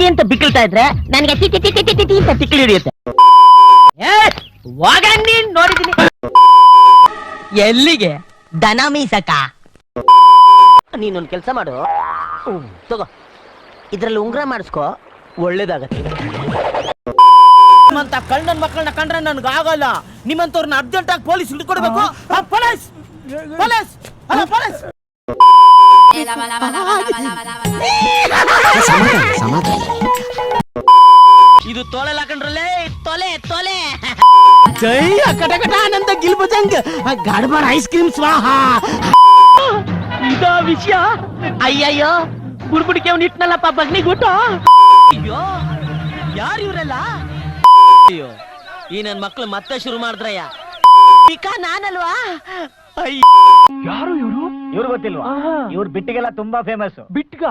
ಅಂತ ಬಿಕ್ಕಳ್ತಾ ಇದ್ರೆ ನನಗೆ ಅಂತ ತಿಕ್ಕಲಿ ಹಿಡಿಯುತ್ತೆ. ನೀನ್ ನೋಡಿದೀನಿ. ಎಲ್ಲಿಗೆ? ದನ ಮೀಸಕ. ನೀನೊಂದ್ ಕೆಲ್ಸ ಮಾಡು, ತಗೋ, ಇದ್ರಲ್ಲಿ ಉಂಗ್ರ ಮಾಡಿಸ್ಕೋ, ಒಳ್ಳೇದಾಗತ್ತೆ. ನಿಮ್ಮಂತ ಕಳ್ಳನ್ ಮಕ್ಕಳನ್ನ ಕಂಡ್ರೆ ನನ್ಗೆ ಆಗಲ್ಲ. ನಿಮ್ಮಂತವ್ರನ್ನ ಅರ್ಜೆಂಟ್ ಆಗಿ ಪೊಲೀಸ್ ಹಿಡ್ಕೊಡ್ಬೇಕು. Police police police. ಇದು ತೊಲೆ ಹಾಕೊಂಡ್ರಲ್ಲೇ, ತೊಲೆ ತೊಲೆ. ಜೈ ಕಟಕಟ ಆನಂದ ಗಿಲ್ಬಜಂಗ್ ಗಡ್ಬಡ್ ಐಸ್ ಕ್ರೀಮ್ ಸ್ವಾಹ. ಇದಾ ವಿಷಯ? ಅಯ್ಯಯ್ಯೋ, ಬುಡ್ಬುಡಿಕೆ ಅವ್ನು ಇಟ್ನಲ್ಲಪ್ಪ ಬಗ್ನಿಗೂಟ. ಅಯ್ಯೋ, ಯಾರು ಇವರೆಲ್ಲ? ಅಯ್ಯೋ, ಈ ನನ್ ಮಕ್ಳು ಮತ್ತೆ ಶುರು ಮಾಡಿದ್ರಯ್ಯ. ನಾನಲ್ವಾ? ಯಾರು ಇವರು? ಇವ್ರು ಗೊತ್ತಿಲ್ವಾ? ಇವ್ರು ಬಿಟ್ಟಿಗೆಲ್ಲ ತುಂಬಾ ಫೇಮಸ್. ಬಿಟ್ಗ